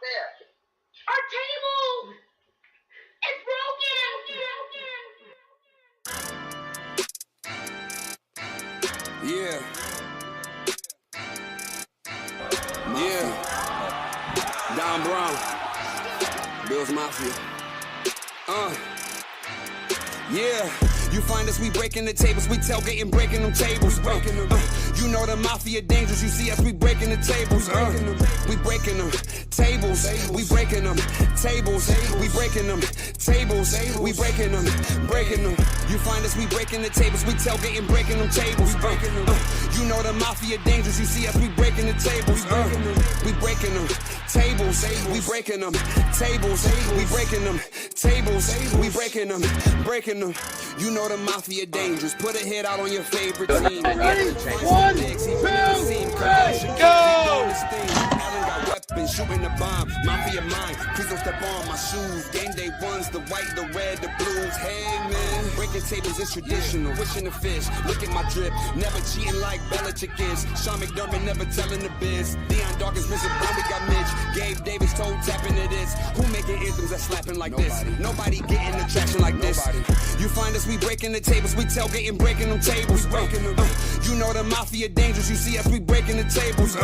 Our table is broken. Yeah. Yeah. Don Brown. Bills Mafia. Yeah. You find us, we breaking the tables, we tailgating, breaking them tables. You know the mafia dangerous, you see us, we breaking the tables. We breaking them tables, we breaking them tables, we breaking them tables, we breaking them, breaking them. You find us, we breaking the tables, we tailgating, breaking them tables. You know the mafia dangerous, you see us, we breaking the tables. We breaking them tables, we breaking them tables, we breaking them tables, we breaking them, breaking them. You know the mafia dangerous. Put a hit out on your favorite team. Ready? 1, 2, 3, go! Allen got weapons, shooting the bomb. Mafia mine. Please don't step on my shoes. Game day ones, the white, the red, the blues. Hey man, breaking tables is traditional. Wishing the fish. Look at my drip. Never cheating like Belichick is. Sean McDermott never telling the biz. Deion Dawkins, Mr. Brown, we got Mitch. Gabe Davis toe tapping to this. Who making anthems that slapping like this? Nobody getting the traction like this. You find us, we breaking the tables, we tailgating, breaking them tables. You know the mafia dangerous, you see us, we breaking the tables.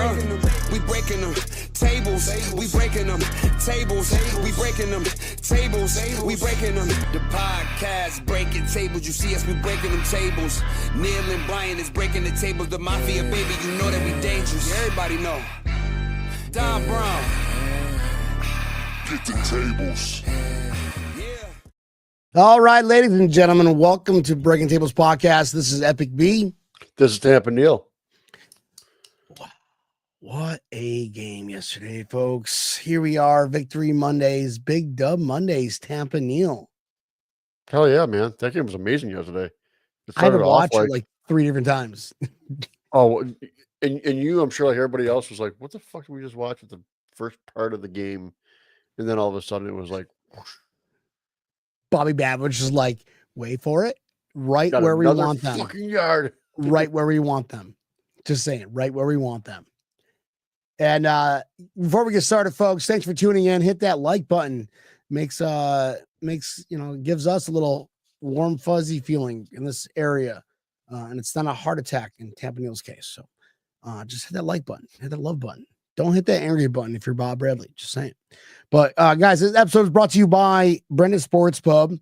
We breaking them tables, we breaking them tables, we breaking them tables, we breaking them. The podcast breaking tables, you see us, we breaking them tables. Neil and Brian is breaking the tables. The mafia, baby, you know that we dangerous. Everybody know. Don Brown. Get the tables. All right, ladies and gentlemen, welcome to Breaking Tables Podcast. This is Epic B. This is Tampa Neil. What a game yesterday, folks. Here we are, Victory Mondays, Big Dub Mondays, Tampa Neil. Hell yeah, man. That game was amazing yesterday. I had to watch it like 3 different times. Oh, and you, I'm sure like everybody else was like, what the fuck did we just watch at the first part of the game? And then all of a sudden it was like, whoosh. Bobby Babbitt is like, wait for it, right Got where we another want them. fucking yard. Right where we want them. Just saying, right where we want them. And before we get started, folks, thanks for tuning in. Hit that like button. Makes gives us a little warm, fuzzy feeling in this area. And it's not a heart attack in Tampa Neil's case. So just hit that like button, hit that love button. Don't hit that angry button if you're Bob Bradley. Just saying. But guys, this episode is brought to you by Brendan Sports Pub,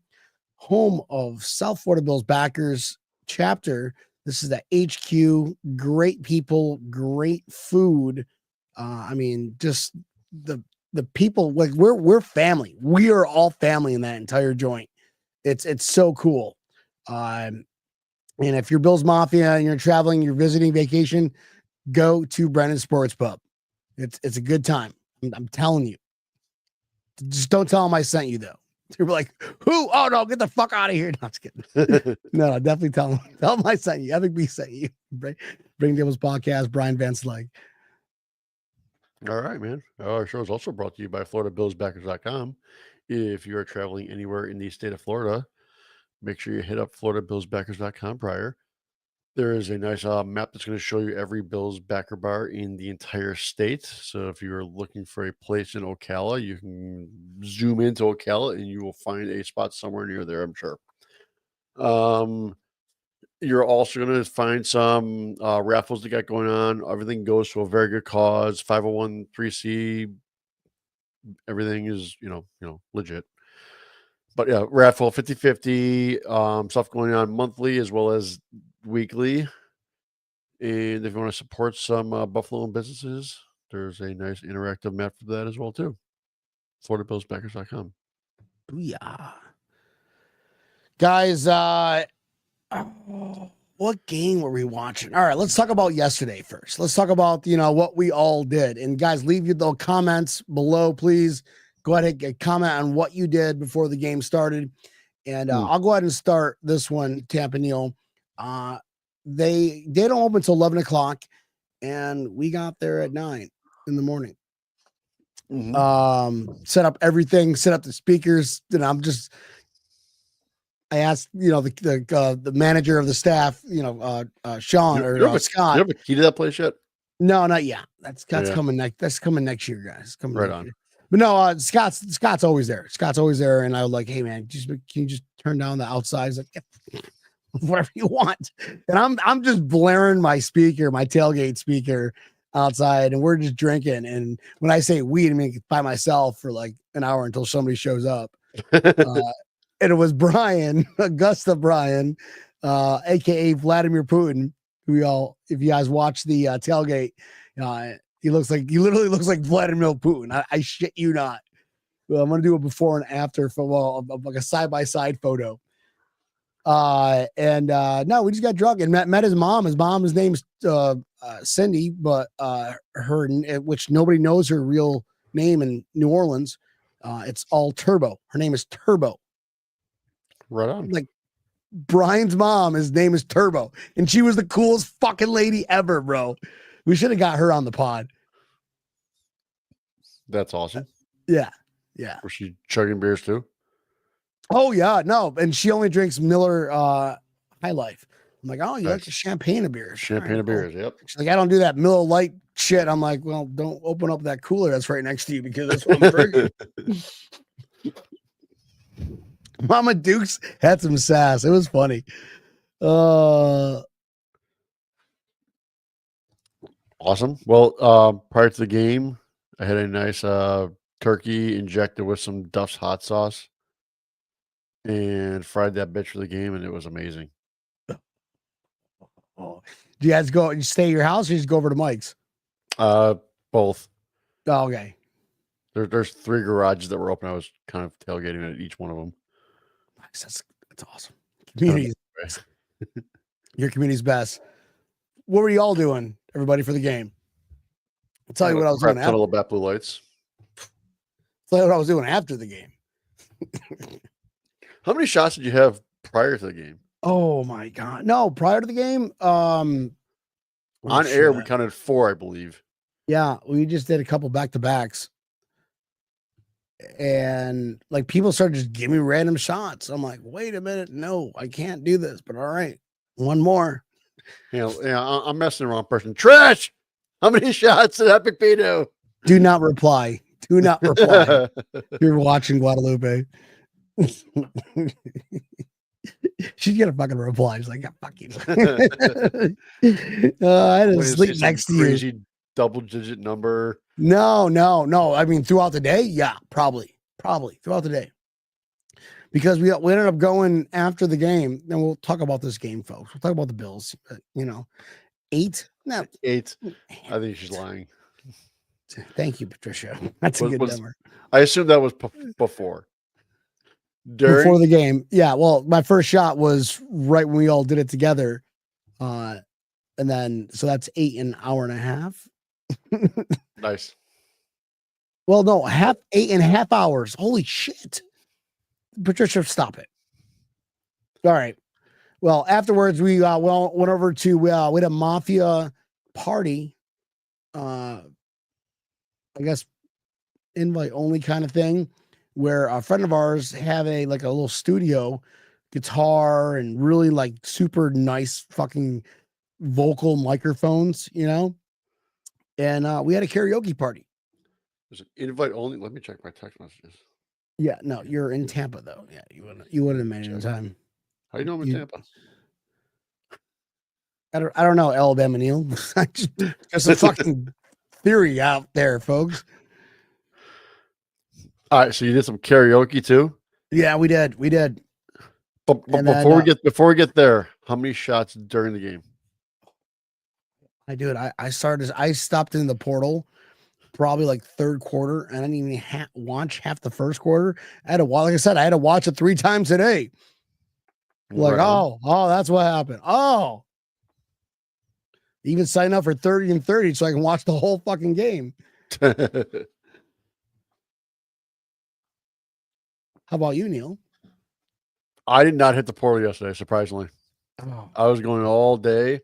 home of South Florida Bills backers chapter. This is the HQ. Great people, great food. I mean, just the people, like we're family. We are all family in that entire joint. It's so cool. And if you're Bills Mafia and you're traveling, you're visiting vacation, go to Brendan Sports Pub. It's a good time. I'm telling you. Just don't tell them I sent you though. You're like, who? Oh no, get the fuck out of here. No, just kidding. No, definitely tell them I sent you. Epic B sent you. Bring Tables Podcast, Brian Van Slyke. All right, man. Our show is also brought to you by FloridaBillsBackers.com. If you are traveling anywhere in the state of Florida, make sure you hit up FloridaBillsBackers.com prior. There is a nice map that's going to show you every Bills backer bar in the entire state. So if you're looking for a place in Ocala, you can zoom into Ocala and you will find a spot somewhere near there, I'm sure. You're also going to find some raffles they got going on. Everything goes to a very good cause. 501(c)(3). Everything is, legit. But yeah, raffle 50-50, stuff going on monthly as well as weekly. And if you want to support some Buffalo businesses, there's a nice interactive map for that as well too. FloridaBillsBackers.com. Booyah. Guys, what game were we watching? All right, let's talk about yesterday first. Let's talk about, what we all did. And guys, leave your little comments below, please. Go ahead and comment on what you did before the game started. And I'll go ahead and start this one, Tampa Neil. They don't open until 11 o'clock, and we got there at 9 in the morning. Set up everything, set up the speakers. And I asked, the manager of the staff, Sean or Scott. You have a key to that place yet? No, not yet. That's coming next. That's coming next year, guys. Coming right next on. Year. But no, Scott's always there. Scott's always there, and I was like, hey man, can you just turn down the outside? He's like, yeah, whatever you want. And I'm just blaring my speaker, my tailgate speaker outside, and we're just drinking. And when I say weed, I mean by myself for like an hour until somebody shows up. And it was Brian, Augusta Brian, aka Vladimir Putin. If you guys watch the tailgate, he literally looks like Vladimir Putin. I shit you not. Well, I'm gonna do a before and after like a side-by-side photo. No, we just got drunk and met his mom. His name's Cindy, but which nobody knows her real name in New Orleans. It's all Turbo. Her name is Turbo. Right on. Like Brian's mom, his name is Turbo, and she was the coolest fucking lady ever, bro. We should have got her on the pod. That's awesome. Yeah. Was she chugging beers too? Oh yeah, no, and she only drinks Miller High Life. I'm like, oh, you like the champagne of beers? Champagne of beers, yep. She's like, I don't do that Miller Lite shit. I'm like, well, don't open up that cooler that's right next to you because that's what I'm drinking. Mama Dukes had some sass. It was funny. Awesome. Well, prior to the game, I had a nice turkey injected with some Duff's hot sauce and fried that bitch for the game, and it was amazing. Oh, do you guys you stay at your house or you just go over to Mike's? Both. Oh, okay. There's 3 garages that were open. I was kind of tailgating at each one of them. Nice. That's awesome. Community's best. Your community's best. What were you all doing, everybody, for the game? I'll tell you what I was doing. Tunnel of Bat Blue Lights. I'll tell you what I was doing after the game. How many shots did you have prior to the game? Oh my god! No, prior to the game, on air we counted 4, I believe. Yeah, we just did a couple back-to-backs, and like people started just giving me random shots. I'm like, wait a minute, no, I can't do this. But all right, one more. Yeah, I'm messing around. Person trash. How many shots did Epic Pino? Do not reply. Do not reply. You're watching Guadalupe. She's gonna fucking reply. She's like, yeah, fuck you. I had to sleep next to crazy you. Double-digit number. No. I mean, throughout the day, yeah, probably throughout the day. Because we ended up going after the game, and we'll talk about this game, folks. We'll talk about the Bills. 8? No, 8. I think she's lying. Thank you, Patricia. That's a good number. I assume that was before. Before the game. Yeah. Well, my first shot was right when we all did it together. And then, so that's 8 an hour and a half. Nice. Well, no, 8.5 hours. Holy shit. Patricia, stop it. All right. Well, afterwards, we went over to, we had a mafia party. I guess invite only kind of thing, where a friend of ours have a little studio guitar and really like super nice fucking vocal microphones, and we had a karaoke party. There's an invite only. Let me check my text messages. Yeah, no, you're in Tampa though. Yeah, you wouldn't have made it in time. How you know I'm in Tampa? I don't know, Alabama Neil. Just a fucking theory out there, folks. All right, so you did some karaoke too? Yeah, we did. But before we get there, how many shots during the game? I stopped in the portal probably like third quarter, and I didn't even watch half the first quarter. I had to watch it 3 times a day. Like, right. oh, that's what happened. Oh, even sign up for 30 and 30 so I can watch the whole fucking game. How about you, Neil? I did not hit the portal yesterday, surprisingly. Oh. I was going all day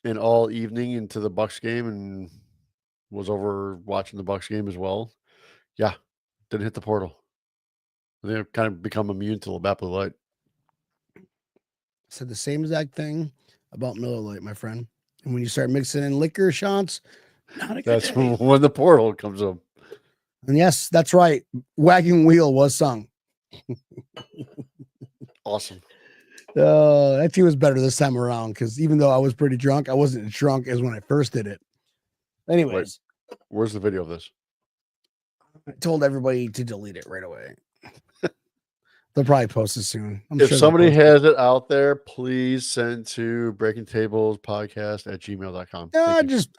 and all evening into the Bucks game and was over watching the Bucks game as well. Yeah, didn't hit the portal. I think I've kind of become immune to Labatt Blue Light. Said the same exact thing about Miller Lite, my friend. And when you start mixing in liquor shots, not a good That's day. when the portal comes up. And yes, that's right. Wagging Wheel was sung. Awesome. That tune was better this time around because even though I was pretty drunk, I wasn't as drunk as when I first did it. Anyways, Where's the video of this? I told everybody to delete it right away. They'll probably post it soon. I'm If sure somebody they'll post has it out there, please send to breakingtablespodcast@gmail.com.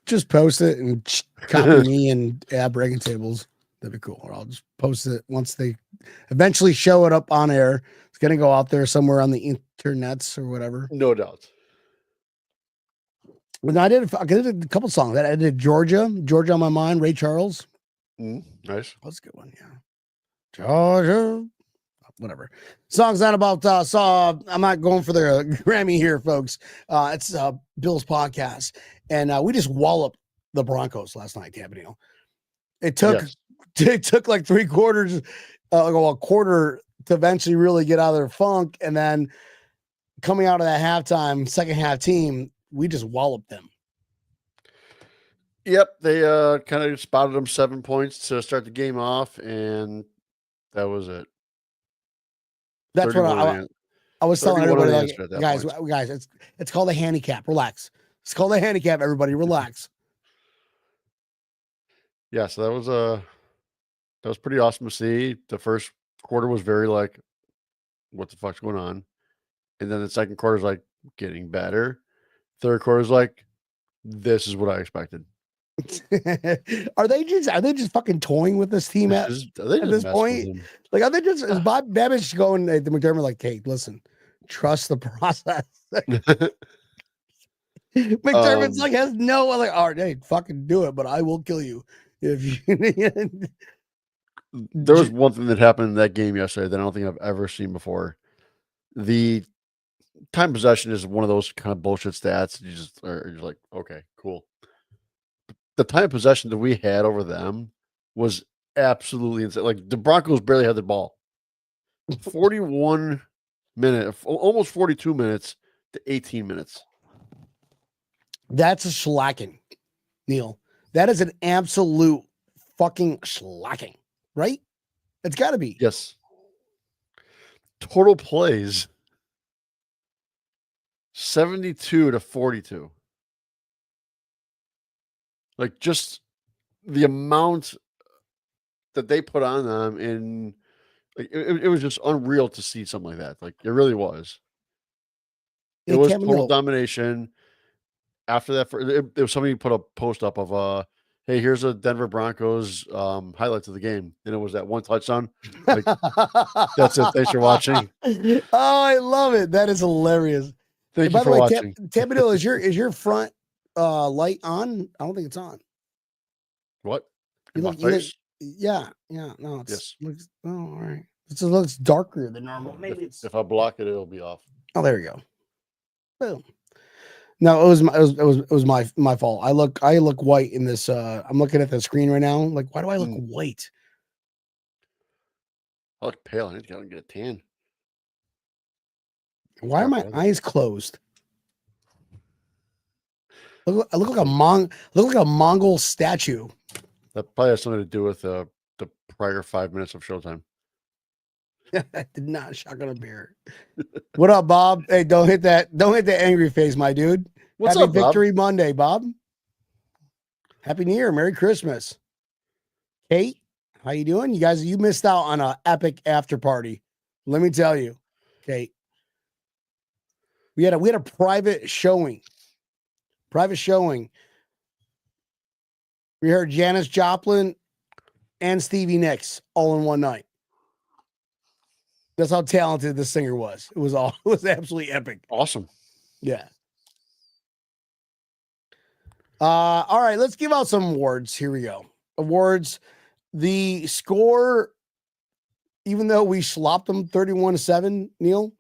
just post it and copy me and add Breaking Tables. That'd be cool. Or I'll just post it once they eventually show it up on air. It's gonna go out there somewhere on the internets or whatever. No doubt. But no, I did a couple songs. I did Georgia on My Mind, Ray Charles. Nice. That's a good one, yeah. Georgia. Whatever. Song's not about I'm not going for the Grammy here, folks. It's Bill's podcast. And we just walloped the Broncos last night, Campanile. It took like 3 quarters, like a quarter to eventually really get out of their funk. And then coming out of that halftime, second half team, we just walloped them. Yep. They kind of spotted them 7 points to start the game off, and that was it. That's what I was telling everybody, like, guys, it's called a handicap. Relax. It's called a handicap, everybody. Relax. Yeah, so that was pretty awesome to see. The first quarter was very like, what the fuck's going on? And then the second quarter is like getting better. Third quarter is like, this is what I expected. Are they just fucking toying with this team at this point? Like, are they just is Bob Babbage going to McDermott like, hey, listen, trust the process? McDermott's like has no like, all right, hey, fucking do it, but I will kill you if you. There was one thing that happened in that game yesterday that I don't think I've ever seen before. The time possession is one of those kind of bullshit stats. You're just like, okay, cool. The time possession that we had over them was absolutely insane. Like the Broncos barely had the ball. 41 minutes, almost 42 minutes to 18 minutes. That's a slacking, Neil. That is an absolute fucking slacking, right? It's got to be. Yes. Total plays 72 to 42. Like just the amount that they put on them, and like it was just unreal to see something like that. Like it really was. It was total domination. After that, there was somebody put a post up of hey, here's a Denver Broncos highlights of the game, and it was that one touchdown. Like, that's it. Thanks for watching. Oh, I love it. That is hilarious. Thank you for watching. Tampadil, is your front light on? I don't think it's on. What? No, it's looks all right. It just looks darker than normal. Maybe if I block it, it'll be off. Oh, there we go. Boom. No, it was my fault. I look white in this. I'm looking at the screen right now. Like, why do I look white? I look pale. I need to go and get a tan. Why are my eyes closed? I look like a Mongol statue. That probably has something to do with the prior 5 minutes of showtime. I did not shotgun a beer. What up, Bob? Hey, don't hit that angry face, my dude. What's Happy up, Bob? Victory Monday, Bob. Happy New Year. Merry Christmas. Kate, how you doing? You missed out on an epic after party. Let me tell you, Kate. We had a private showing. We heard Janis Joplin and Stevie Nicks all in one night. That's how talented this singer was. It was absolutely epic. Awesome. Yeah. All right, let's give out some awards. Here we go. Awards. The score, even though we slopped them 31-7, Neil,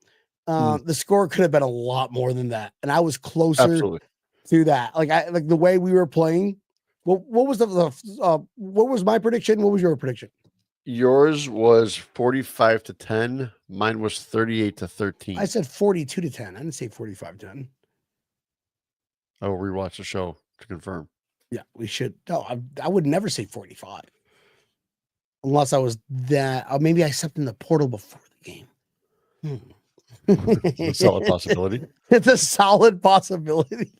the score could have been a lot more than that. And I was closer to that. Like the way we were playing. What was what was my prediction? What was your prediction? Yours was 45-10. Mine was 38-13. I said 42-10. I didn't say 45-10. I will rewatch the show to confirm. Yeah, we should. No, I would never say 45. unless I was that, or maybe I stepped in the portal before the game. It's a solid possibility. It's a solid possibility.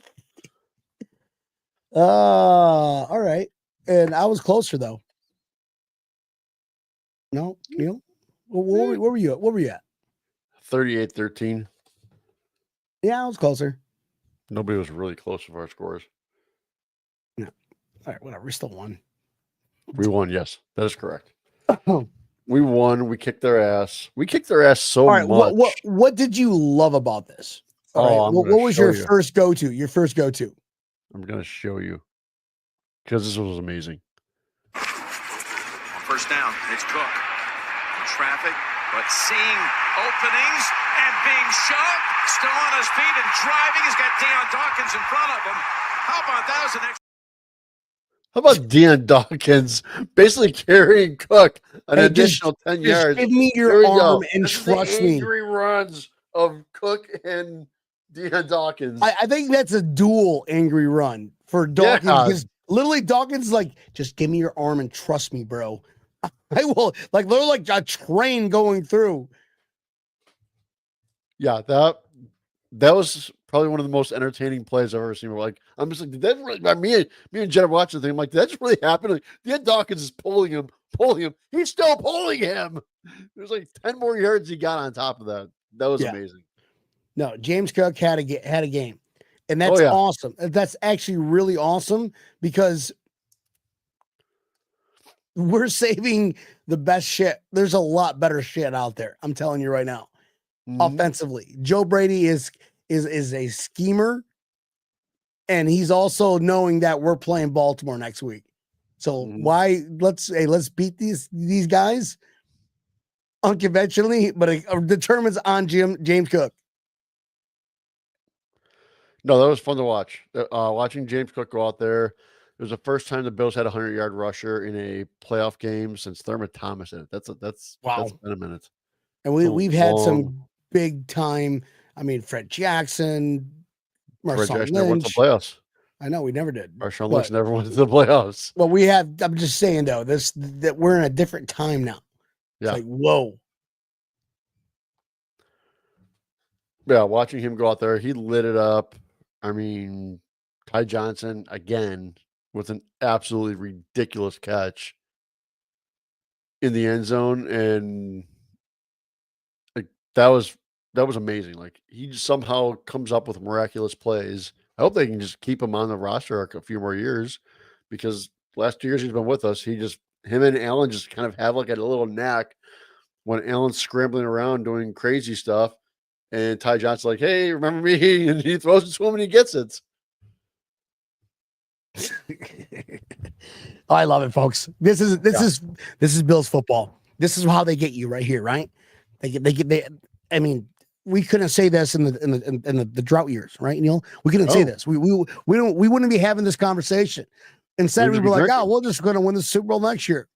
All right. And I was closer though. No, Neil? Where were you at? Where were you at? 38-13. Yeah, I was closer. Nobody was really close with our scores. All right, whatever. We still won. We won, yes. That is correct. We won. We kicked their ass. We kicked their ass so All right. much. What did you love about this? All right, I'm what gonna was show your you. first go-to? Your first go-to? I'm going to show you because this was amazing. First down, it's Cook. In traffic, but seeing openings and being shoved, still on his feet and driving. He's got Deion Dawkins in front of him. How about that was an extra? How about Deion Dawkins basically carrying Cook an Hey, additional 10 yards? Give me Here your we go. arm and This is the trust me. angry runs of Cook and Deion Dawkins. I think that's a dual angry run for Dawkins. Yeah. Because literally Dawkins is like, just give me your arm and trust me, bro. I will, like, literally like a train going through. Yeah, that was probably one of the most entertaining plays I've ever seen. Like, I'm just like, did that really? Me and Jen are watching the thing. I'm like, did that just really happen? Like, Deion Dawkins is pulling him. He's still pulling him. There's like 10 more yards he got on top of that. That was amazing. No, James Cook had a game, and that's yeah. awesome. That's actually really awesome because we're saving the best shit. There's a lot better shit out there. I'm telling you right now. Offensively, Joe Brady is a schemer, and he's also knowing that we're playing Baltimore next week. So why let's beat these guys unconventionally, but it determines on James Cook. No, that was fun to watch. Watching James Cook go out there. It was the first time the Bills had a 100-yard rusher in a playoff game since Thurman Thomas in it. That's wow. That's been a minute. And we've had some big time. I mean, Fred Jackson, Marshawn Lynch. Never went to the playoffs. I know we never did. Marshawn Lynch never went to the playoffs. Well, we have. I'm just saying though, that we're in a different time now. It's like whoa. Yeah, watching him go out there, he lit it up. I mean, Ty Johnson again with an absolutely ridiculous catch in the end zone, and like that was amazing. Like he just somehow comes up with miraculous plays. I hope they can just keep him on the roster a few more years, because last 2 years he's been with us, him and Allen just kind of have like a little knack when Allen's scrambling around doing crazy stuff, and Ty Johnson's like, "Hey, remember me?" and he throws it to him and he gets it. I love it, folks. This is Bills football. This is how they get you right here, right? I mean, we couldn't say this in the drought years, right, Neil? We couldn't say this. We wouldn't be having this conversation. Instead, we were like, oh, we're just going to win the Super Bowl next year.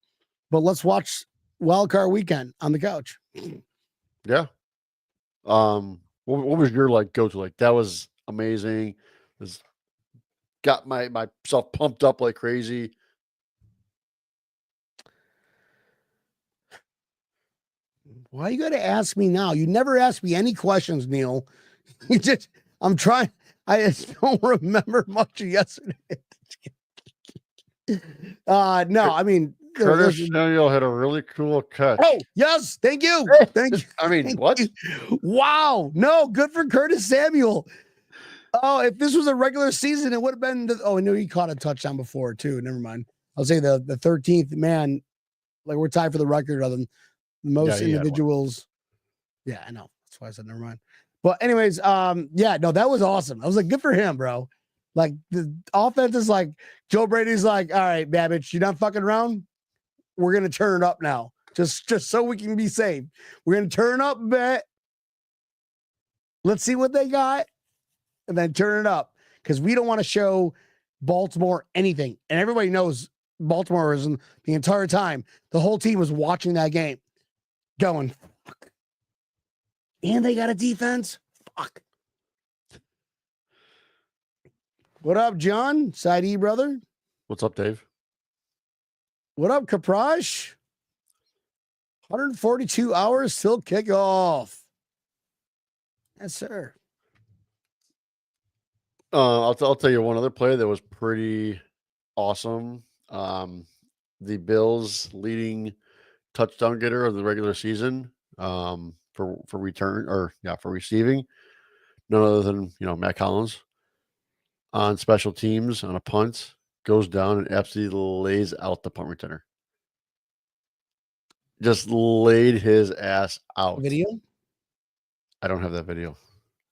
But let's watch Wild Card Weekend on the couch. Yeah. What was your like go to? Like that was amazing. Got myself pumped up like crazy. Why you got to ask me now? You never ask me any questions, Neil. I'm trying. I just don't remember much of yesterday. No, I mean, Curtis Samuel had a really cool catch. Oh, yes. Thank you. Thank you. I mean, what? Wow. No, good for Curtis Samuel. Oh, if this was a regular season, it would have been. I knew he caught a touchdown before, too. Never mind. I'll say the 13th man. Like, we're tied for the record of the most individuals. Yeah, I know. That's why I said never mind. But, anyways, no, that was awesome. I was like, good for him, bro. Like, the offense is like, Joe Brady's like, all right, Babbage, you done fucking around? We're going to turn it up now. Just so we can be safe. We're going to turn up a bit. Let's see what they got. And then turn it up. Because we don't want to show Baltimore anything. And everybody knows Baltimore was the entire time. The whole team was watching that game. Going, fuck. And they got a defense? Fuck. What up, John? Side E, brother? What's up, Dave? What up, Kaprash? 142 hours till kickoff. Yes, sir. I'll tell you one other play that was pretty awesome. The Bills leading touchdown getter of the regular season for return for receiving, none other than Matt Collins on special teams on a punt, goes down and absolutely lays out the punt returner. Just laid his ass out. Video? I don't have that video.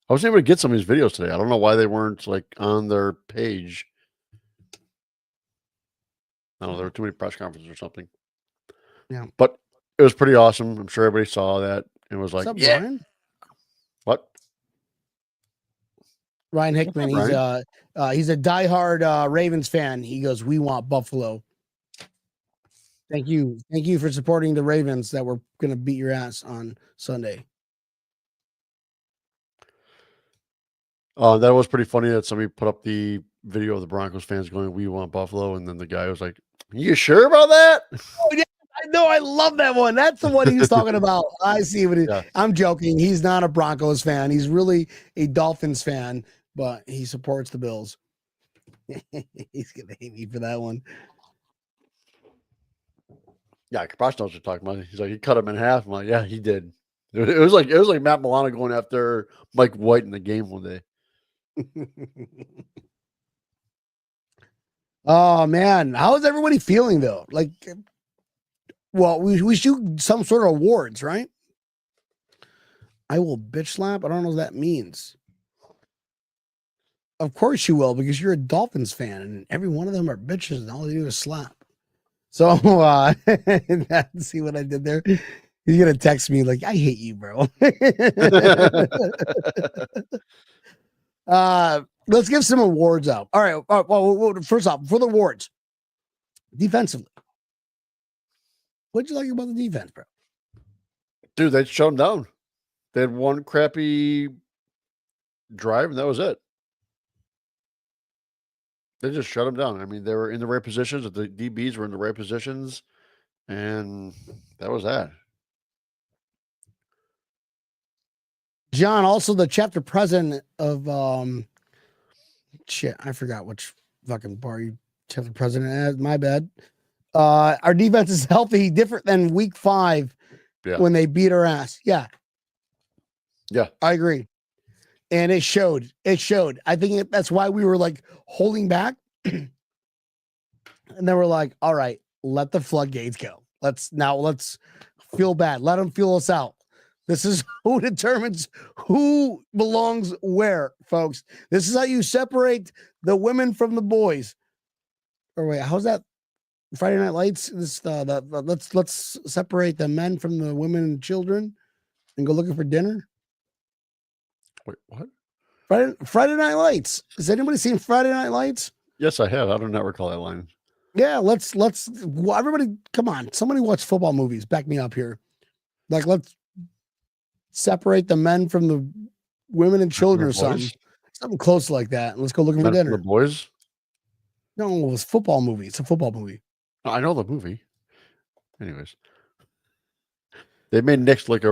I was able to get some of these videos today. I don't know why they weren't like on their page. I don't know, there were too many press conferences or something. Yeah. But it was pretty awesome. I'm sure everybody saw that and was like, What's up, yeah. Ryan? What? Ryan Hickman. What's up, He's a diehard Ravens fan. He goes, "We want Buffalo." Thank you for supporting the Ravens that were going to beat your ass on Sunday. That was pretty funny that somebody put up the video of the Broncos fans going, "We want Buffalo," and then the guy was like, "You sure about that?" Oh yeah, I know. I love that one. That's the one he was talking about. I see what I'm joking. He's not a Broncos fan. He's really a Dolphins fan, but he supports the Bills. He's gonna hate me for that one. Yeah, Kapash knows what you're talking about. He's like, he cut him in half. I'm like, yeah, he did. It was like Matt Milano going after Mike White in the game one day. Oh man, how is everybody feeling though? Like, well, we shoot some sort of awards, right? I will bitch slap. I don't know what that means. Of course you will, because you're a Dolphins fan, and every one of them are bitches, and all they do is slap. So see what I did there? He's gonna text me like, "I hate you, bro." Let's give some awards out. All right. Well, first off, for the awards, defensively, what'd you like about the defense, bro? Dude, they shut him down. They had one crappy drive, and that was it. They just shut him down. I mean, they were in the right positions. The DBs were in the right positions, and that was that. John, also the chapter president of I forgot which fucking bar you chapter president had. My bad. Our defense is healthy, different than week 5 when they beat our ass. Yeah, I agree. And it showed. I think that's why we were like holding back. And then we're like, all right, let the floodgates go. Let's feel bad. Let them feel us out. This is who determines who belongs where, folks. This is how you separate the women from the boys. Or wait, how's that? Friday Night Lights. Let's separate the men from the women and children, and go looking for dinner. Wait, what? Friday Night Lights. Has anybody seen Friday Night Lights? Yes, I have. I do not recall that line. Yeah, let's everybody come on. Somebody watch football movies. Back me up here. Like, let's separate the men from the women and children or something. Something close like that. Let's go looking for dinner. The boys? No, it was a football movie. It's a football movie. I know the movie. Anyways. They made Nick look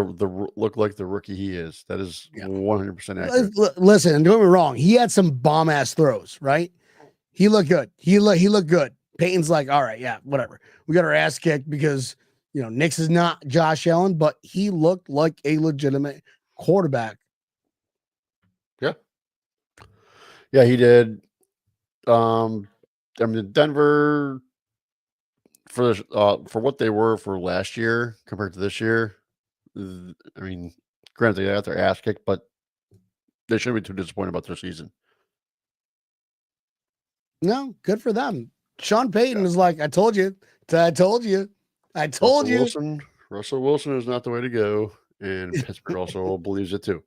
like the rookie he is. That is 100% accurate. Listen, don't get me wrong. He had some bomb ass throws, right? He looked good. He looked good. Peyton's like, all right, yeah, whatever. We got our ass kicked because Nick's is not Josh Allen, but he looked like a legitimate quarterback. Yeah, he did. I mean, Denver for what they were for last year compared to this year. I mean, granted, they got their ass kicked, but they shouldn't be too disappointed about their season. No, good for them. Sean Payton is like, I told you. Russell Wilson is not the way to go, and Pittsburgh also believes it too.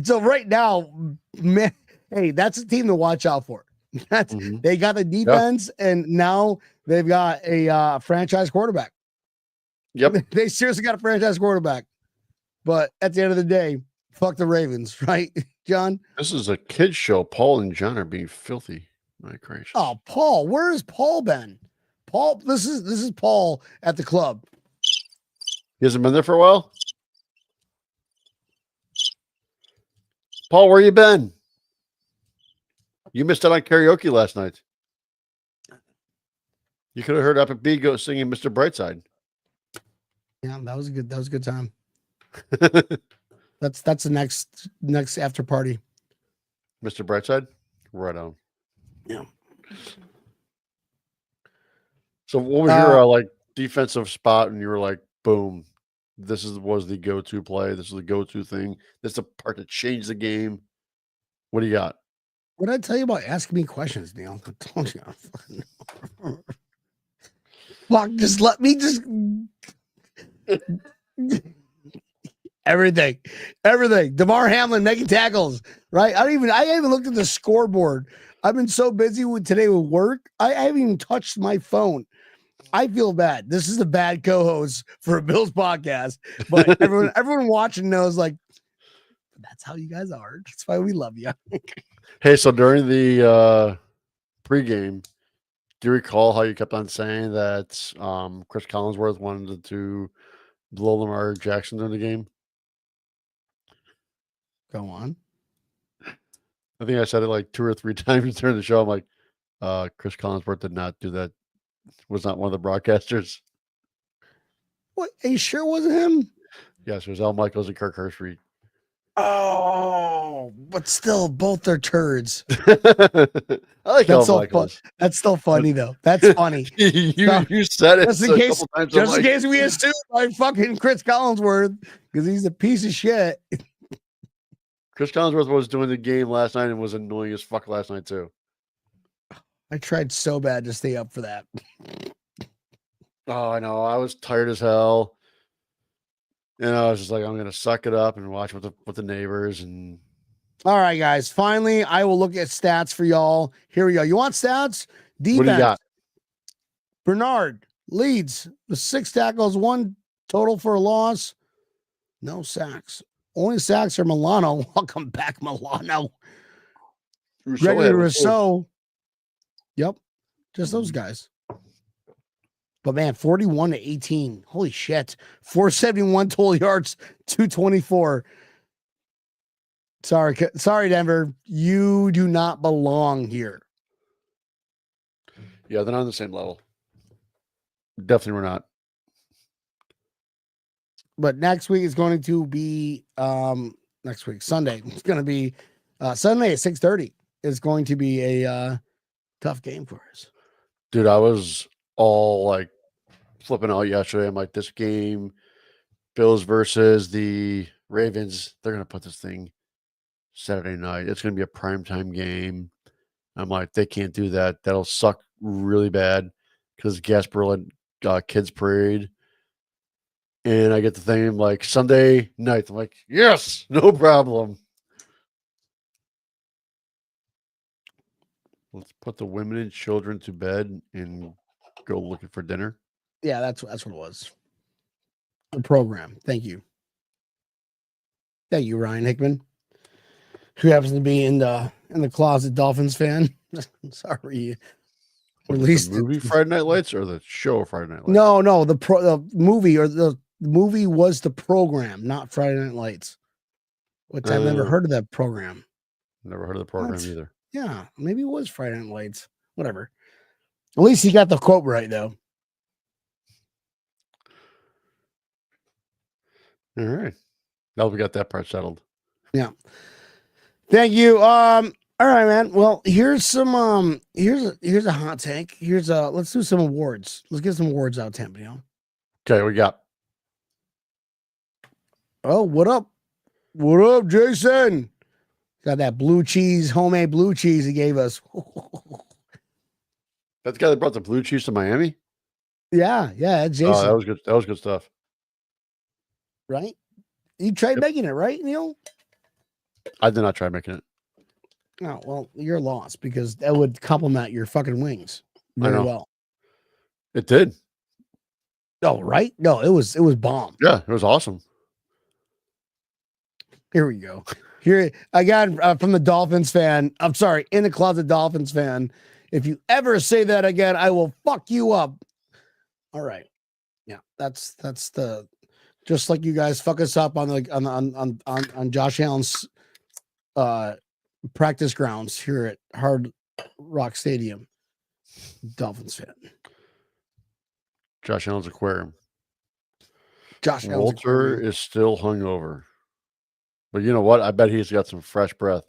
So right now, man, hey, that's a team to watch out for. They got the defense, and now they've got a franchise quarterback. Yep, they seriously got a franchise quarterback. But at the end of the day, fuck the Ravens, right, John? This is a kid's show. Paul and John are being filthy. My gracious. Oh, Paul, where has Paul been? Paul. This is Paul at the club. He hasn't been there for a while. Paul, where you been? You missed out on karaoke last night. You could have heard Epic B go singing Mr. Brightside. Yeah, that was a good time. That's the next after party. Mr. Brightside? Right on. Yeah. So what was your like defensive spot and you were like, boom, was the go-to play. This is the go-to thing. This is the part that changed the game. What do you got? What did I tell you about asking me questions, Neil? I told you. Fuck, just let me just everything. DeMar Hamlin making tackles, right? I haven't even looked at the scoreboard. I've been so busy today with work. I haven't even touched my phone. I feel bad. This is a bad co-host for a Bills podcast, but everyone watching knows, like, that's how you guys are. That's why we love you. Hey, so during the pregame, do you recall how you kept on saying that Chris Collinsworth wanted to blow Lamar Jackson during the game? Go on. I think I said it like 2 or 3 times during the show. I'm like, Chris Collinsworth did not do that. Was not one of the broadcasters. What? Are you sure it wasn't him? Yes, it was Al Michaels and Kirk Herbstreit. Oh, but still, both are turds. I like Al Michaels. That's still funny though. That's funny. you said it just in case we assume like fucking Chris Collinsworth because he's a piece of shit. Chris Collinsworth was doing the game last night and was annoying as fuck last night too. I tried so bad to stay up for that. Oh, I know. I was tired as hell. And I was just like, I'm gonna suck it up and watch with the neighbors. And all right, guys. Finally, I will look at stats for y'all. Here we go. You want stats? Defense. What do you got? Bernard leads with 6 tackles, 1 total for a loss. No sacks. Only sacks are Milano. Welcome back, Milano. Gregory Rousseau. Yep. Just those guys. But man, 41-18. Holy shit. 471 total yards, 224. Sorry, Denver. You do not belong here. Yeah, they're not on the same level. Definitely we're not. But next week is going to be Sunday. It's going to be Sunday at 6:30 is going to be a tough game for us. Dude, I was all like flipping out yesterday. I'm like, this game, Bills versus the Ravens, they're going to put this thing Saturday night. It's going to be a primetime game. I'm like, they can't do that. That'll suck really bad because Gasparilla Kids Parade. And I get the thing like Sunday night. I'm like, yes, no problem. Let's put the women and children to bed and go looking for dinner. Yeah, that's what it was. The program. Thank you. Thank you, Ryan Hickman, who happens to be in the closet Dolphins fan. Sorry. Released the movie Friday Night Lights or the show Friday Night Lights? No, the movie or the movie was the program, not Friday Night Lights. Which I've never heard of that program. Never heard of the program either. Yeah, maybe it was Friday Night Lights. Whatever. At least he got the quote right, though. All right. Now we got that part settled. Yeah. Thank you. All right, man. Well, here's some here's a hot take. Let's do some awards. Let's get some awards out, Tampa. You know? Okay, we got. Oh, what up? What up, Jason? Got that blue cheese, homemade blue cheese he gave us. That's the guy that brought the blue cheese to Miami? Yeah, Jason. Oh, that was good. That was good stuff. Right? You tried making it, right, Neil? I did not try making it. Oh, well, you're lost because that would complement your fucking wings very well. It did. Oh, right? No, it was bomb. Yeah, it was awesome. Here we go. Here I got from the Dolphins fan. I'm sorry, in the closet Dolphins fan. If you ever say that again, I will fuck you up. All right. Yeah, that's the just like you guys fuck us up on the on Josh Allen's practice grounds here at Hard Rock Stadium. Dolphins fan. Josh Allen's aquarium. Josh Allen's Walter aquarium. is still hungover. But you know what? I bet he's got some fresh breath.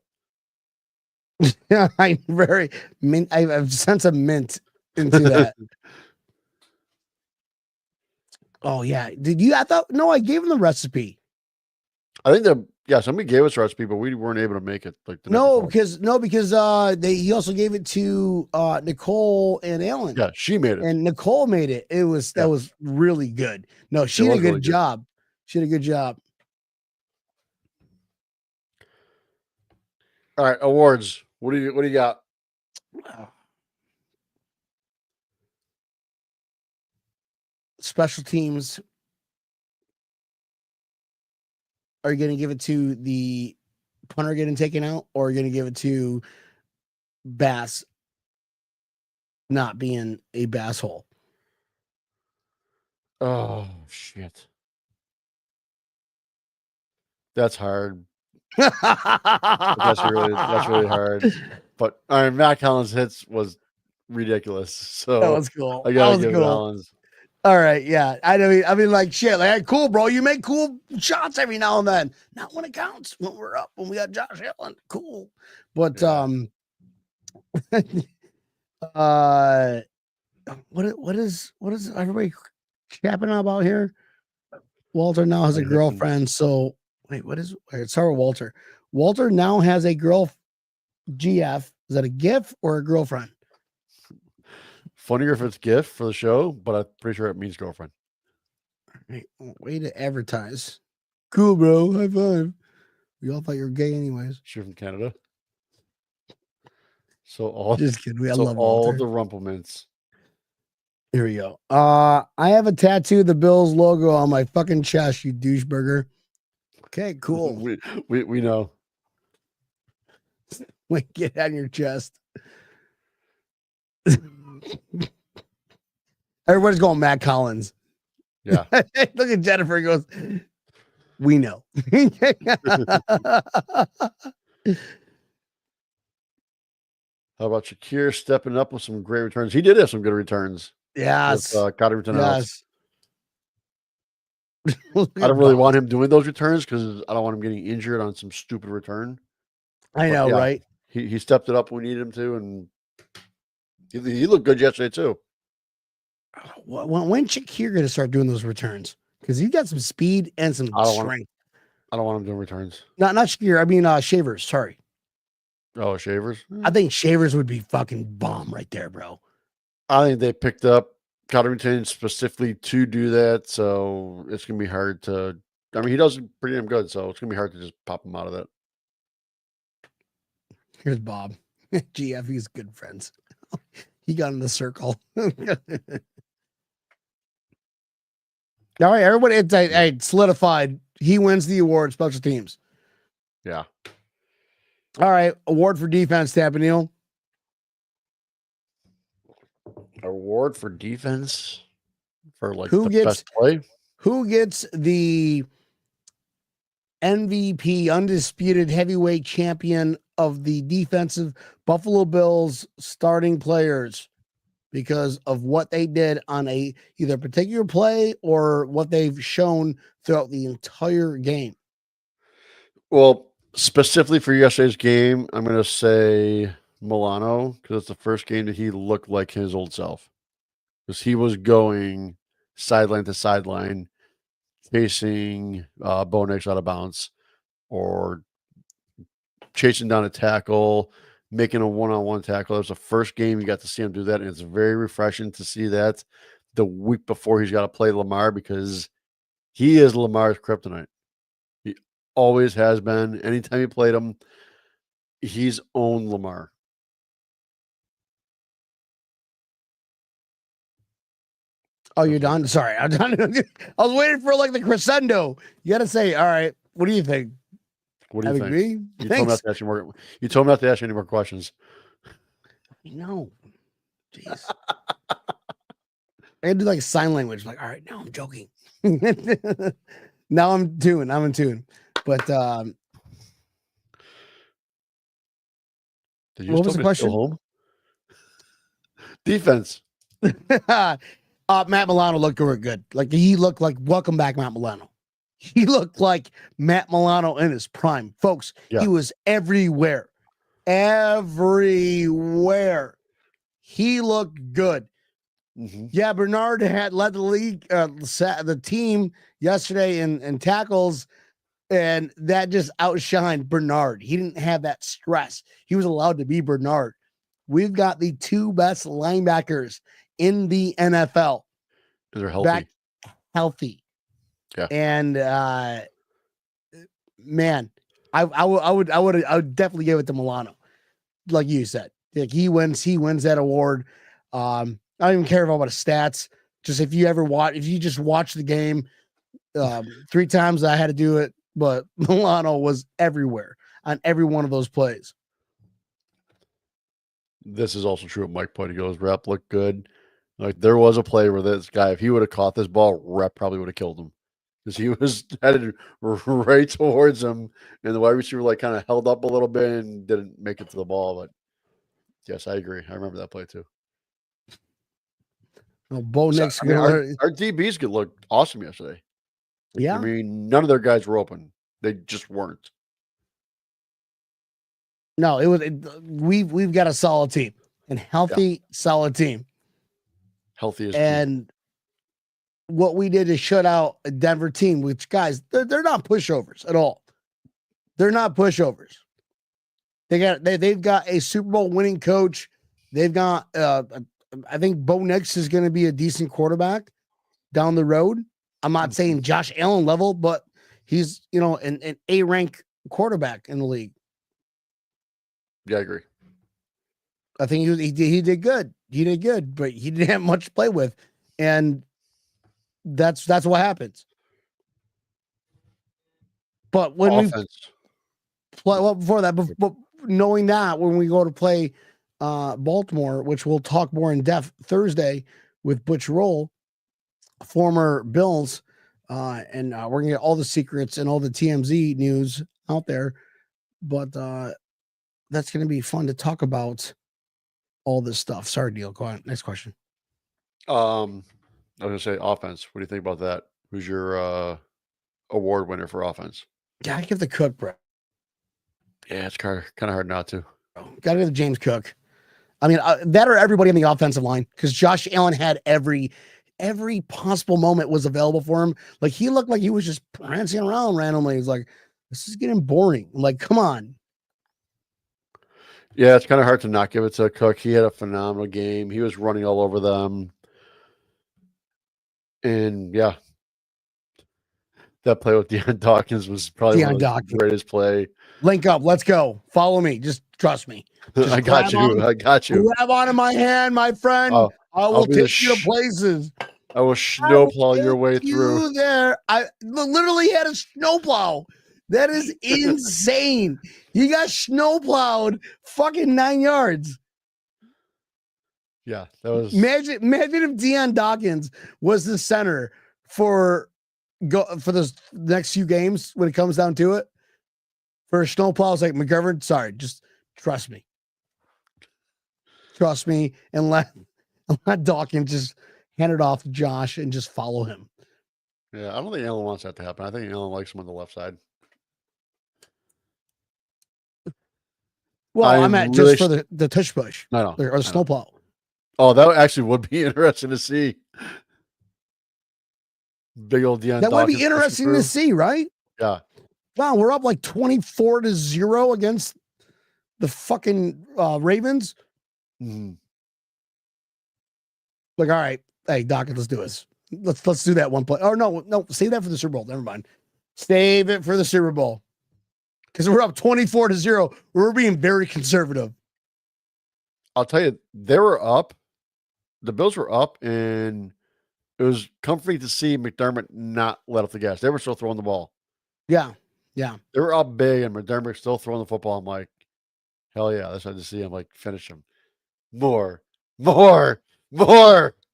Yeah, I very mint. I've sense of mint into that. Oh yeah, did you? I thought no, I gave him the recipe. I think that somebody gave us a recipe, but we weren't able to make it. Like the night No, before. because he also gave it to Nicole and Alan. Yeah, she made it. And Nicole made it. That was really good. No, she did a good job. She did a good job. All right, awards. What do you got? Special teams. Are you going to give it to the punter getting taken out, or are you going to give it to Bass not being a bass hole? Oh shit. That's hard. That's really hard. But Matt Collins' hits was ridiculous. So that was cool. I gotta give it Collins. All right, yeah. I mean, like shit. Like, hey, cool, bro. You make cool shots every now and then. Not when it counts. When we're up, when we got Josh Allen, cool. But what is everybody capping about here? Walter now has a girlfriend. So wait, sorry, Walter. Walter now has a girl. GF. Is that a GIF or a girlfriend? Funnier if it's GIF for the show, but I'm pretty sure it means girlfriend. Right. Way to advertise. Cool, bro. High five. We all thought you were gay, anyways. She's from Canada. So all just kidding. I love all Walter. the Rumplemans. Here we go. I have a tattoo of the Bills logo on my fucking chest, you doucheburger. Okay, cool. we know. Wait, get on your chest. Everybody's going Matt Collins. Yeah. Look at Jennifer. He goes, we know. How about Shakir stepping up with some great returns? He did have some good returns. Yes. Cotterton yes. I don't really want him doing those returns because I don't want him getting injured on some stupid return. I know, right? He stepped it up when we needed him to, and he looked good yesterday too. When Shakir going to start doing those returns? Because he's got some speed and some strength. I don't want him doing returns. Not Shakir. I mean Shavers. Sorry. Oh, Shavers. I think Shavers would be fucking bomb right there, bro. I think they picked up Cotterton specifically to do that, so it's gonna be hard to. I mean, he does pretty damn good, so it's gonna be hard to just pop him out of that. Here's Bob. GF, he's good friends. He got in the circle. All right, everybody, it's solidified. He wins the award, special teams. Yeah. All right, award for defense, Tapanil. Award for defense for like who gets best play? Who gets the MVP, undisputed heavyweight champion of the defensive Buffalo Bills starting players because of what they did on either particular play or what they've shown throughout the entire game? Well, specifically for yesterday's game, I'm going to say Milano because it's the first game that he looked like his old self. Because he was going sideline to sideline, chasing Bo Nix out of bounds, or chasing down a tackle, making a one-on-one tackle. That was the first game you got to see him do that, and it's very refreshing to see that the week before he's got to play Lamar because he is Lamar's kryptonite. He always has been. Anytime he played him, he's owned Lamar. Oh, you're done? Sorry. I'm done. I was waiting for like the crescendo. You got to say, all right, what do you think? What do you think? Agree? You told me not to ask you more questions. No. Jeez. I had to do like sign language. Like, all right, now I'm joking. Now I'm in tune. But Did you what was still the get question? still home? Defense. Matt Milano looked good. Like he looked like welcome back, Matt Milano. He looked like Matt Milano in his prime, folks. Yeah. He was everywhere. Everywhere. He looked good. Mm-hmm. Yeah, Bernard had led the league, the team yesterday in tackles, and that just outshined Bernard. He didn't have that stress. He was allowed to be Bernard. We've got the two best linebackers in the NFL. They're healthy. Back healthy. Yeah. And man, I would definitely give it to Milano. Like you said. Like he wins that award. I don't even care about his stats. Just if you just watch the game 3 times, I had to do it, but Milano was everywhere on every one of those plays. This is also true. Mike Putty goes, Rep looked good. Like there was a play where this guy, if he would have caught this ball, Rep probably would have killed him because he was headed right towards him, and the wide receiver like kind of held up a little bit and didn't make it to the ball. But yes, I agree. I remember that play too. Oh, Bo Nix. So, our DBs could look awesome yesterday. Yeah. I mean, none of their guys were open. They just weren't. No, we've got a solid team and healthy, solid team. Healthiest. And what we did is shut out a Denver team, which guys, they're not pushovers at all. They're not pushovers. They've got a Super Bowl winning coach. They've got I think Bo Nix is going to be a decent quarterback down the road. I'm not saying Josh Allen level, but he's, an A rank quarterback in the league. Yeah, I agree. I think he did good. He did good, but he didn't have much to play with. And that's what happens. But when Offense. before that, but knowing that when we go to play Baltimore, which we'll talk more in depth Thursday with Butch Roll, former Bills, and we're gonna get all the secrets and all the TMZ news out there. But that's gonna be fun to talk about all this stuff. Sorry, Neil. Go on. Next question. I was gonna say offense. What do you think about that? Who's your award winner for offense? Yeah, I give the Cook, bro. Yeah, it's kind of hard not to. Got to give James Cook. I mean, that or everybody on the offensive line, because Josh Allen had every possible moment was available for him. Like he looked like he was just prancing around randomly. He's like, this is getting boring. I'm like, come on. Yeah, it's kind of hard to not give it to Cook. He had a phenomenal game. He was running all over them. And yeah, that play with Deion Dawkins was probably one of the greatest play. Link up. Let's go. Follow me. Just trust me. Just I got you. Grab onto my hand, my friend. I will take you to places. I will snowplow your way through. There. I literally had a snowplow. That is insane. He got snowplowed fucking 9 yards. Yeah, that was. Imagine if Deion Dawkins was the center for the next few games when it comes down to it. For snowplows like McGovern, sorry, just trust me. Trust me, and let Dawkins just hand it off to Josh and just follow him. Yeah, I don't think Allen wants that to happen. I think Allen likes him on the left side. Well, I meant just for the tush push. No. Or the snowplow. Oh, that actually would be interesting to see. Big old Deion. That would be interesting to see, right? Yeah. Wow, we're up like 24-0 against the fucking Ravens. Mm-hmm. Like, all right, hey, Dawkins, let's do this. Let's do that one play. Oh no, save that for the Super Bowl. Never mind. Save it for the Super Bowl. Because we're up 24-0. We're being very conservative. I'll tell you, they were up. The Bills were up, and it was comforting to see McDermott not let off the gas. They were still throwing the ball. Yeah. They were up big, and McDermott still throwing the football. I'm like, hell yeah, that's what I just see. I'm like, finish him. More. More.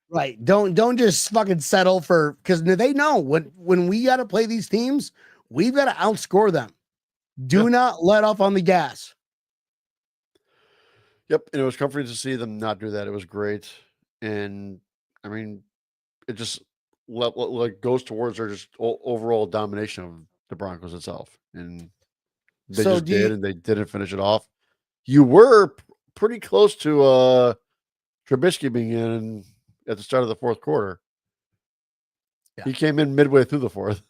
Right. Don't just fucking settle for, because they know when we got to play these teams, we've got to outscore them. Do not let off on the gas. Yep, and it was comforting to see them not do that. It was great, and I mean, it just like goes towards their just overall domination of the Broncos itself, and they So just do you- did, and they didn't finish it off. You were pretty close to Trubisky being in at the start of the fourth quarter. Yeah. He came in midway through the fourth.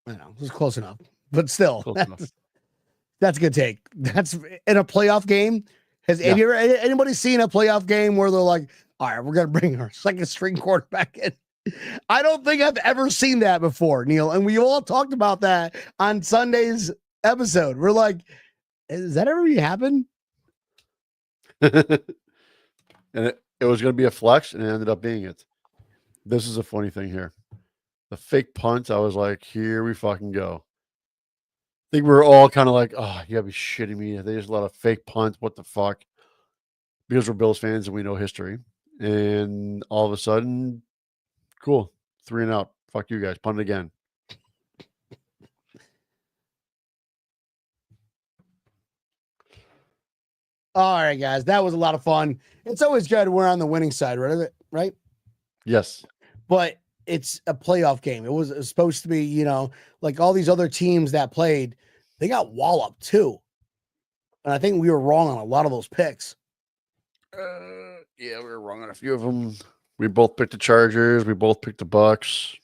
I know it was close enough, but still, Close enough. that's a good take. That's in a playoff game. Have you ever anybody seen a playoff game where they're like, all right, we're gonna bring our second string quarterback in? I don't think I've ever seen that before, Neil. And we all talked about that on Sunday's episode. We're like, has that ever happened? And it was going to be a flex, and it ended up being it. This is a funny thing here. The fake punt, I was like, here we fucking go. I think we were all kind of like, oh, you gotta be shitting me. They just let a fake punt. What the fuck? Because we're Bills fans and we know history. And all of a sudden, cool. 3 and out. Fuck you guys. Punt it again. All right, guys. That was a lot of fun. It's always good when we're on the winning side, right? Yes. But it's a playoff game. It was supposed to be, like all these other teams that played, they got walloped too. And I think we were wrong on a lot of those picks. Yeah, we were wrong on a few of them. We both picked the Chargers. We both picked the Bucks.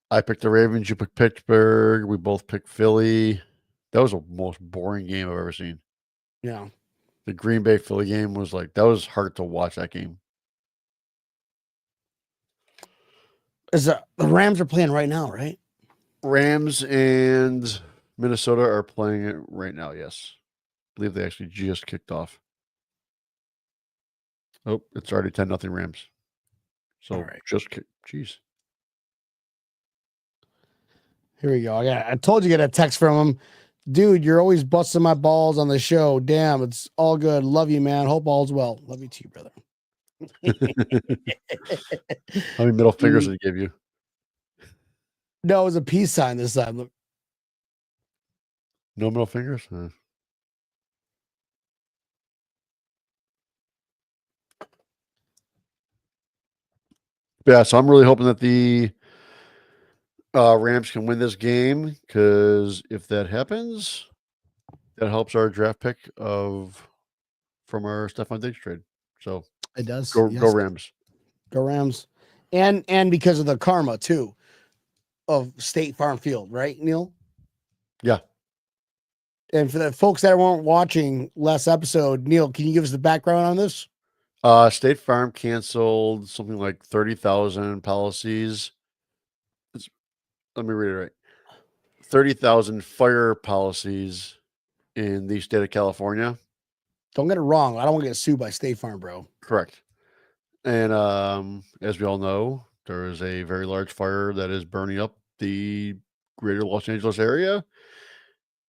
I picked the Ravens. You picked Pittsburgh. We both picked Philly. That was the most boring game I've ever seen. Yeah. The Green Bay Philly game was like, that was hard to watch that game. The Rams are playing right now, right? Rams and Minnesota are playing it right now, yes. I believe they actually just kicked off. Oh, it's already 10-0 Rams. So All right. just kick. Jeez. Here we go. I told you to get a text from him. Dude, you're always busting my balls on the show. Damn, it's all good. Love you, man. Hope all's well. Love you too, brother. How many middle fingers did he give you? No, it was a peace sign this time. Look. No middle fingers? Huh. Yeah, so I'm really hoping that the Rams can win this game, because if that happens, that helps our draft pick from our Stephon Diggs trade. So It does. go Yes. Rams. Go Rams. And because of the karma too of State Farm Field, right, Neil? Yeah. And for the folks that weren't watching last episode, Neil, can you give us the background on this? State Farm canceled something like 30,000 policies. Let me read it right. 30,000 fire policies in the state of California. Don't get it wrong. I don't want to get sued by State Farm, bro. Correct. And as we all know, there is a very large fire that is burning up the greater Los Angeles area.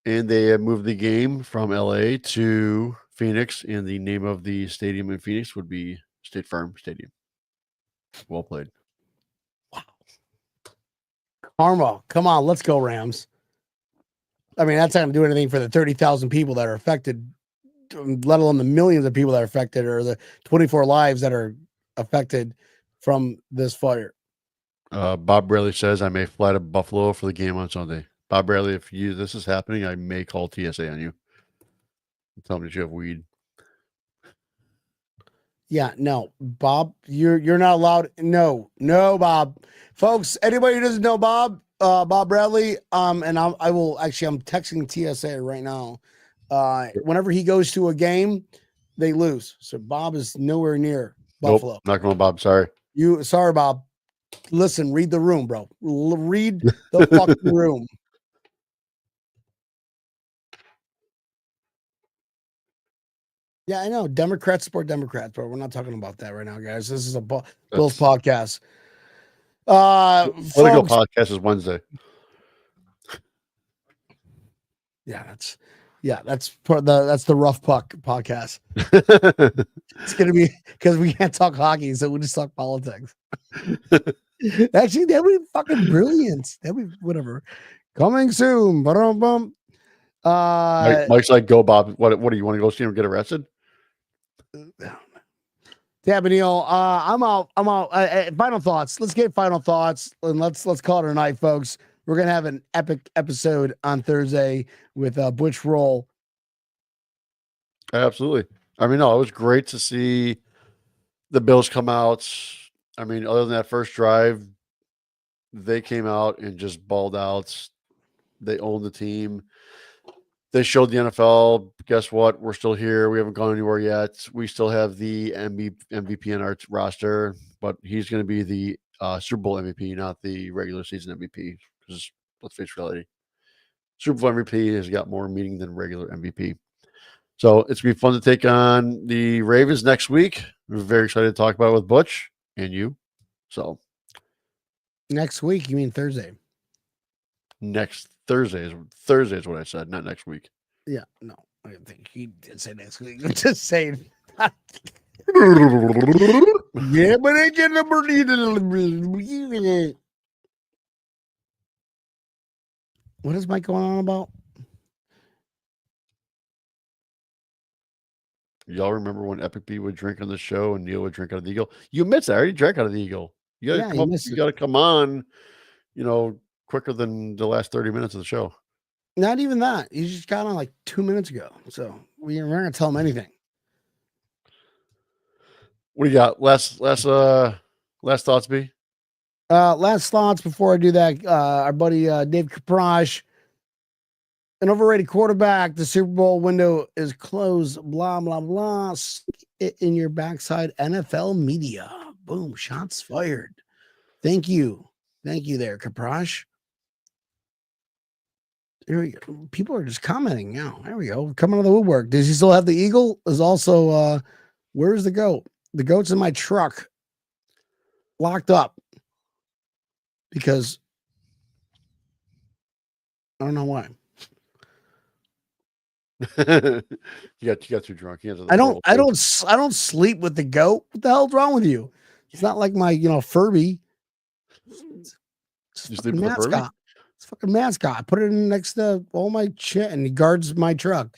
And they have moved the game from LA to Phoenix, and the name of the stadium in Phoenix would be State Farm Stadium. Well played. Karma. Come on, let's go, Rams. I mean, that's not going to do anything for the 30,000 people that are affected, let alone the millions of people that are affected, or the 24 lives that are affected from this fire. Bob Bradley says, I may fly to Buffalo for the game on Sunday. Bob Bradley, if this is happening, I may call TSA on you. Tell me that you have weed. Yeah, no, Bob, you're not allowed. No, Bob. Folks, anybody who doesn't know Bob Bradley, and I will actually, I'm texting TSA right now. Whenever he goes to a game, they lose. So Bob is nowhere near Buffalo. Nope, not going, Bob. Sorry. Sorry, Bob. Listen, read the room, bro. Read the fucking room. Yeah, I know. Democrats support Democrats, but we're not talking about that right now, guys. This is a Bills podcast. Political Folks, podcast is Wednesday. yeah, that's Yeah, that's the Rough Puck podcast. It's gonna be because we can't talk hockey, so we'll just talk politics. Actually, that'd be fucking brilliant. That'd be whatever. Coming soon. Ba-dum-bum. Mike's like, go, Bob. What do you want to go see him get arrested? Neil, I'm out. Final thoughts. Let's get final thoughts and let's call it a night, folks. We're gonna have an epic episode on Thursday with Butch Roll. Absolutely. I mean, no, it was great to see the Bills come out. I mean, other than that first drive, they came out and just balled out. They owned the team. They showed the NFL, guess what? We're still here. We haven't gone anywhere yet. We still have the MVP in our roster, but he's going to be the Super Bowl MVP, not the regular season MVP. Because let's face reality, Super Bowl MVP has got more meaning than regular MVP. So it's going to be fun to take on the Ravens next week. We're very excited to talk about it with Butch and you. So next week, you mean Thursday? Next Thursday is what I said, not next week. Yeah, no, I don't think he did say next week. I'm just saying. Yeah, but I can't what is Mike going on about? Y'all remember when Epic B would drink on the show and Neil would drink out of the Eagle? You missed that. I already drank out of the Eagle. You gotta come on, quicker than the last 30 minutes of the show. Not even that. You just got on like 2 minutes ago. So we're not gonna tell him anything. What do you got? Last thoughts, B? Last thoughts before I do that. Our buddy Dave Kaprash, an overrated quarterback. The Super Bowl window is closed. Blah blah blah. Stick it in your backside. NFL media. Boom. Shots fired. Thank you there, Kaprash. Here we go. People are just commenting now. There we go. Coming out of the woodwork. Does he still have the Eagle? Is also where's the goat? The goat's in my truck, locked up. Because I don't know why. you got too drunk. I don't sleep with the goat. What the hell's wrong with you? It's not like my Furby. You sleep with the Furby? It's a fucking mascot. I put it in next to all my shit and he guards my truck.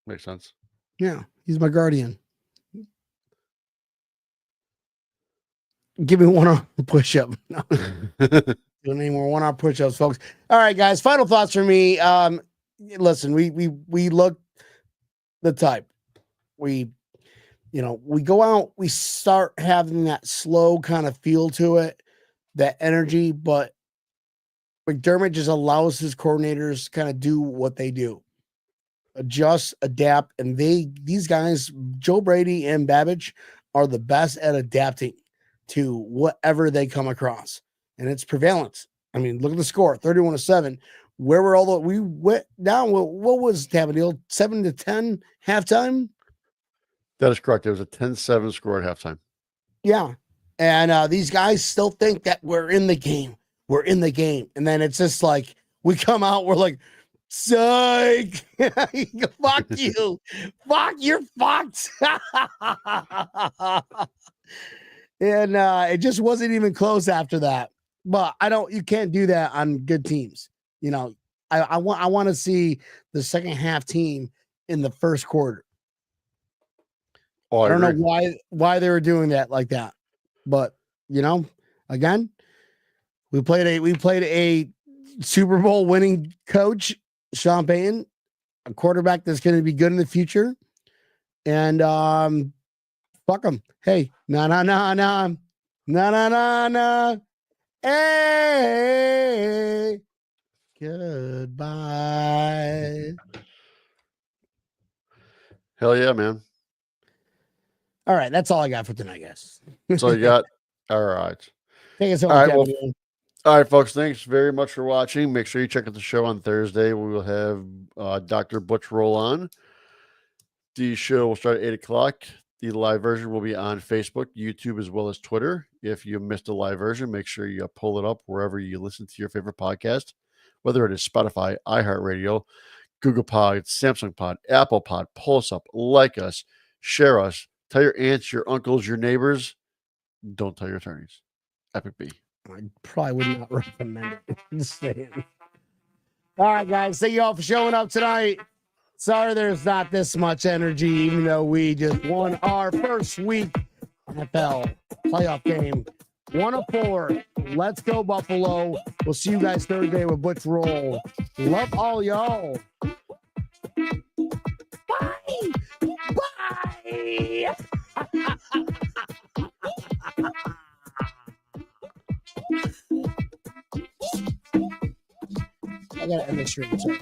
Makes sense. Yeah, he's my guardian. Give me 1 hour push-up. No. Doing any more 1 hour push-ups, folks. All right, guys. Final thoughts for me. Listen, we look the type. We go out, we start having that slow kind of feel to it, that energy, but McDermott just allows his coordinators to kind of do what they do. Adjust, adapt, and these guys, Joe Brady and Babbage, are the best at adapting to whatever they come across. And it's prevalence. I mean, look at the score, 31-7. Where were we went down? What was Tabanil? 7-10 halftime? That is correct. It was a 10-7 score at halftime. Yeah. And these guys still think that we're in the game. We're in the game. And then it's just like, we come out, we're like, psych. Fuck you. Fuck, you're fucked. And it just wasn't even close after that. But you can't do that on good teams. I want to see the second half team in the first quarter. Oh, I don't know why they were doing that like that. But, again, we played a Super Bowl winning coach, Sean Payton, a quarterback that's going to be good in the future. And fuck him. Hey, nah. Hey, goodbye. Hell yeah, man. All right, that's all I got for tonight, guys. That's all you got? All right. Thank you so All much. right, all right, folks. Thanks very much for watching. Make sure you check out the show on Thursday. We will have Dr. Butch Roll on. The show will start at 8 o'clock. The live version will be on Facebook, YouTube, as well as Twitter. If you missed a live version, make sure you pull it up wherever you listen to your favorite podcast, whether it is Spotify, iHeartRadio, Google Pod, Samsung Pod, Apple Pod. Pull us up, like us, share us. Tell your aunts, your uncles, your neighbors. Don't tell your attorneys. Epic B. I probably would not recommend it. Just saying. All right, guys. Thank you all for showing up tonight. Sorry there's not this much energy, even though we just won our first week NFL playoff game. 1-4. Let's go, Buffalo. We'll see you guys Thursday with Butch Roll. Love all y'all. Bye. Bye. I gotta end the stream. Sorry.